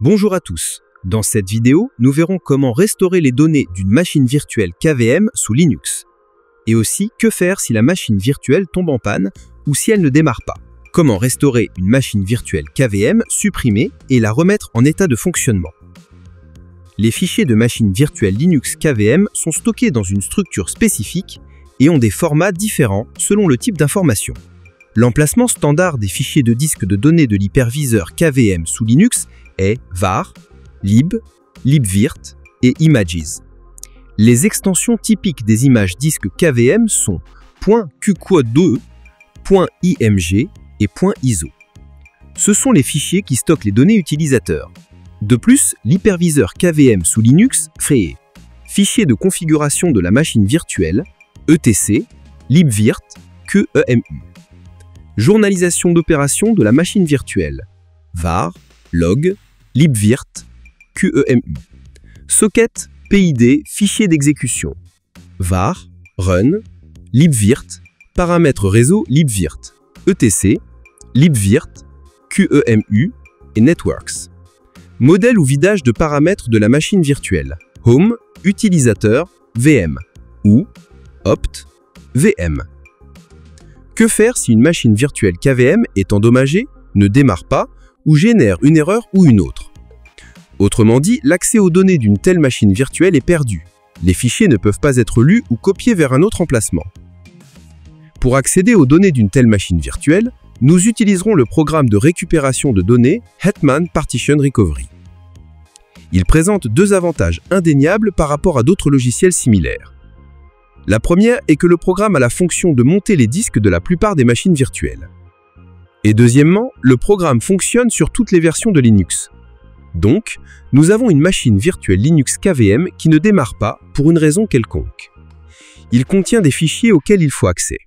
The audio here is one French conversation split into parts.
Bonjour à tous. Dans cette vidéo, nous verrons comment restaurer les données d'une machine virtuelle KVM sous Linux. Et aussi, que faire si la machine virtuelle tombe en panne ou si elle ne démarre pas. Comment restaurer une machine virtuelle KVM supprimée et la remettre en état de fonctionnement. Les fichiers de machine virtuelle Linux KVM sont stockés dans une structure spécifique et ont des formats différents selon le type d'information. L'emplacement standard des fichiers de disque de données de l'hyperviseur KVM sous Linux est var, lib, libvirt et images. Les extensions typiques des images disques KVM sont .qquad2, .img et .iso. Ce sont les fichiers qui stockent les données utilisateurs. De plus, l'hyperviseur KVM sous Linux crée fichiers de configuration de la machine virtuelle, etc, libvirt, QEMU. Journalisation d'opérations de la machine virtuelle, var, log, libvirt, QEMU. Socket, PID, fichier d'exécution, var, run, libvirt, paramètres réseau libvirt, etc, libvirt, QEMU et networks. Modèle ou vidage de paramètres de la machine virtuelle, home, utilisateur, VM, ou opt, VM. Que faire si une machine virtuelle KVM est endommagée, ne démarre pas ou génère une erreur ou une autre? Autrement dit, l'accès aux données d'une telle machine virtuelle est perdu. Les fichiers ne peuvent pas être lus ou copiés vers un autre emplacement. Pour accéder aux données d'une telle machine virtuelle, nous utiliserons le programme de récupération de données Hetman Partition Recovery. Il présente deux avantages indéniables par rapport à d'autres logiciels similaires. La première est que le programme a la fonction de monter les disques de la plupart des machines virtuelles. Et deuxièmement, le programme fonctionne sur toutes les versions de Linux. Donc, nous avons une machine virtuelle Linux KVM qui ne démarre pas pour une raison quelconque. Il contient des fichiers auxquels il faut accès.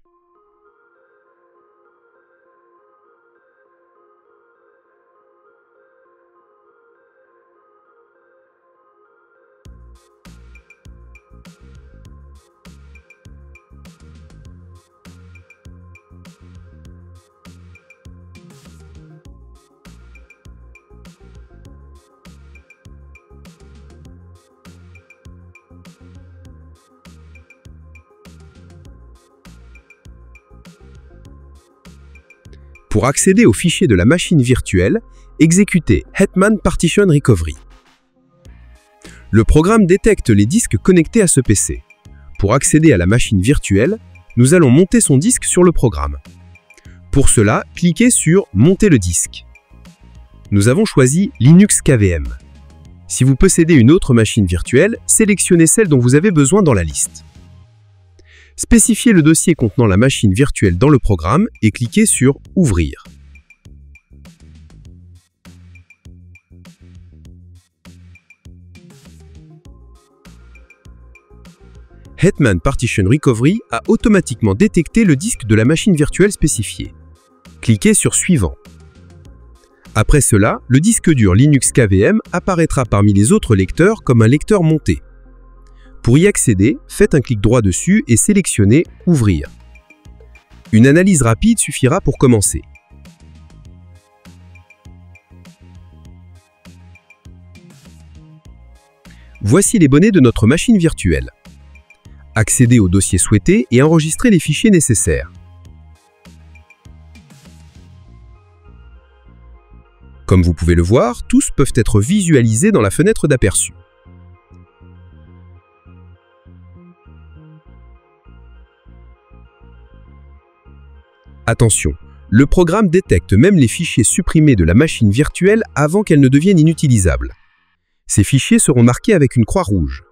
Pour accéder aux fichiers de la machine virtuelle, exécutez Hetman Partition Recovery. Le programme détecte les disques connectés à ce PC. Pour accéder à la machine virtuelle, nous allons monter son disque sur le programme. Pour cela, cliquez sur « Monter le disque ». Nous avons choisi Linux KVM. Si vous possédez une autre machine virtuelle, sélectionnez celle dont vous avez besoin dans la liste. Spécifiez le dossier contenant la machine virtuelle dans le programme et cliquez sur « Ouvrir ». Hetman Partition Recovery a automatiquement détecté le disque de la machine virtuelle spécifiée. Cliquez sur « Suivant ». Après cela, le disque dur Linux KVM apparaîtra parmi les autres lecteurs comme un lecteur monté. Pour y accéder, faites un clic droit dessus et sélectionnez « Ouvrir ». Une analyse rapide suffira pour commencer. Voici les données de notre machine virtuelle. Accédez au dossier souhaité et enregistrez les fichiers nécessaires. Comme vous pouvez le voir, tous peuvent être visualisés dans la fenêtre d'aperçu. Attention, le programme détecte même les fichiers supprimés de la machine virtuelle avant qu'elle ne devienne inutilisable. Ces fichiers seront marqués avec une croix rouge.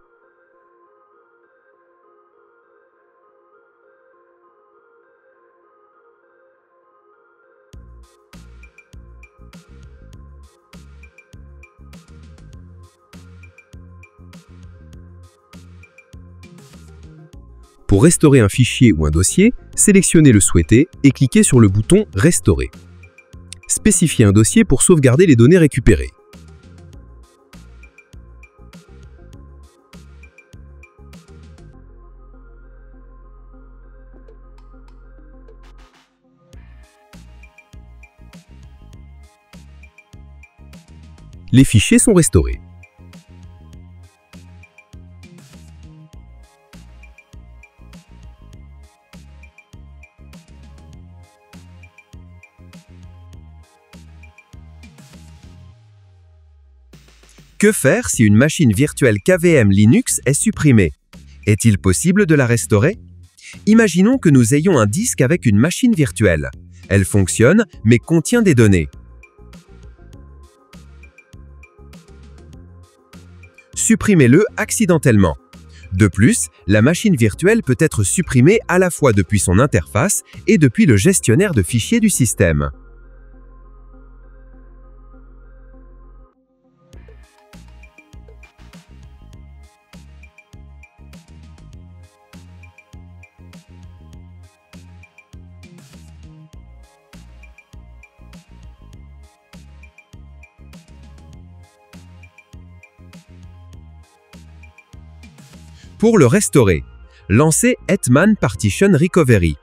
Pour restaurer un fichier ou un dossier, sélectionnez le souhaité et cliquez sur le bouton « Restaurer ». Spécifiez un dossier pour sauvegarder les données récupérées. Les fichiers sont restaurés. Que faire si une machine virtuelle KVM Linux est supprimée? Est-il possible de la restaurer? Imaginons que nous ayons un disque avec une machine virtuelle. Elle fonctionne, mais contient des données. Supprimez-le accidentellement. De plus, la machine virtuelle peut être supprimée à la fois depuis son interface et depuis le gestionnaire de fichiers du système. Pour le restaurer, lancez Hetman Partition Recovery.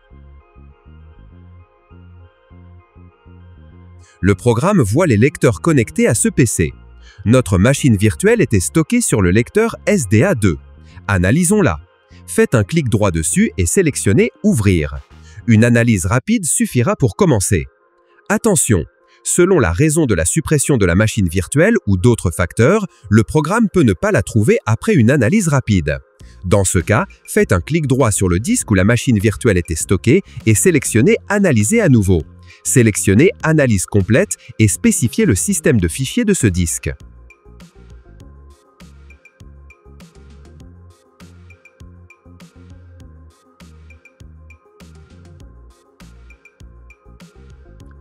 Le programme voit les lecteurs connectés à ce PC. Notre machine virtuelle était stockée sur le lecteur SDA2. Analysons-la. Faites un clic droit dessus et sélectionnez « Ouvrir ». Une analyse rapide suffira pour commencer. Attention! Selon la raison de la suppression de la machine virtuelle ou d'autres facteurs, le programme peut ne pas la trouver après une analyse rapide. Dans ce cas, faites un clic droit sur le disque où la machine virtuelle était stockée et sélectionnez « Analyser à nouveau ». Sélectionnez « Analyse complète » et spécifiez le système de fichiers de ce disque.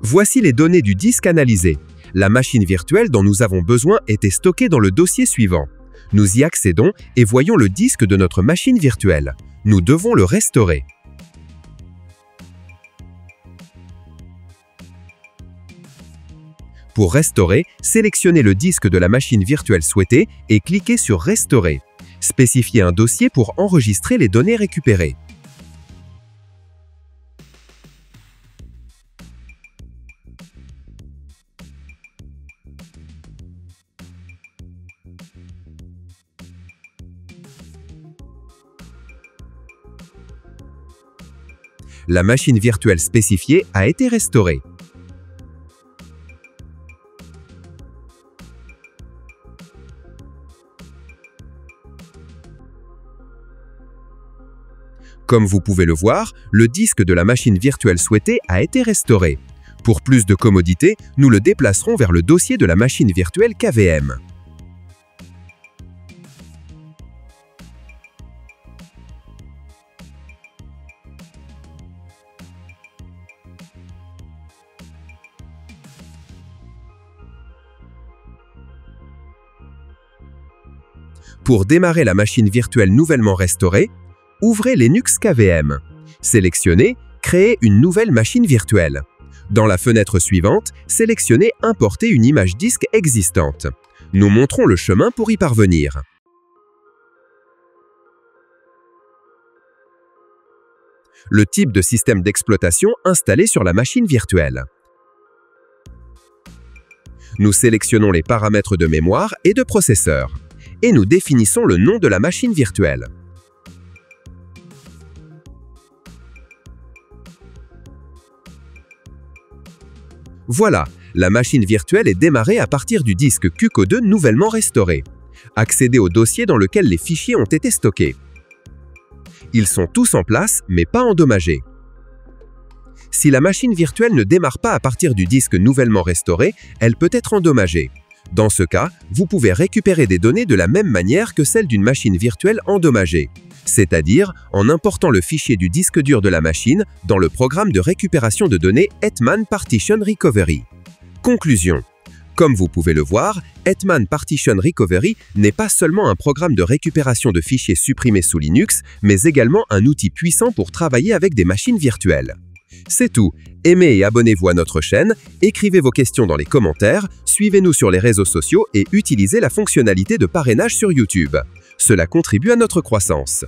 Voici les données du disque analysé. La machine virtuelle dont nous avons besoin était stockée dans le dossier suivant. Nous y accédons et voyons le disque de notre machine virtuelle. Nous devons le restaurer. Pour restaurer, sélectionnez le disque de la machine virtuelle souhaitée et cliquez sur « Restaurer ». Spécifiez un dossier pour enregistrer les données récupérées. La machine virtuelle spécifiée a été restaurée. Comme vous pouvez le voir, le disque de la machine virtuelle souhaitée a été restauré. Pour plus de commodité, nous le déplacerons vers le dossier de la machine virtuelle KVM. Pour démarrer la machine virtuelle nouvellement restaurée, ouvrez Linux KVM. Sélectionnez « Créer une nouvelle machine virtuelle ». Dans la fenêtre suivante, sélectionnez « Importer une image disque existante ». Nous montrons le chemin pour y parvenir. Le type de système d'exploitation installé sur la machine virtuelle. Nous sélectionnons les paramètres de mémoire et de processeur. Et nous définissons le nom de la machine virtuelle. Voilà, la machine virtuelle est démarrée à partir du disque QCO2 nouvellement restauré. Accédez au dossier dans lequel les fichiers ont été stockés. Ils sont tous en place, mais pas endommagés. Si la machine virtuelle ne démarre pas à partir du disque nouvellement restauré, elle peut être endommagée. Dans ce cas, vous pouvez récupérer des données de la même manière que celle d'une machine virtuelle endommagée, c'est-à-dire en important le fichier du disque dur de la machine dans le programme de récupération de données Hetman Partition Recovery. Conclusion. Comme vous pouvez le voir, Hetman Partition Recovery n'est pas seulement un programme de récupération de fichiers supprimés sous Linux, mais également un outil puissant pour travailler avec des machines virtuelles. C'est tout. Aimez et abonnez-vous à notre chaîne, écrivez vos questions dans les commentaires, suivez-nous sur les réseaux sociaux et utilisez la fonctionnalité de parrainage sur YouTube. Cela contribue à notre croissance.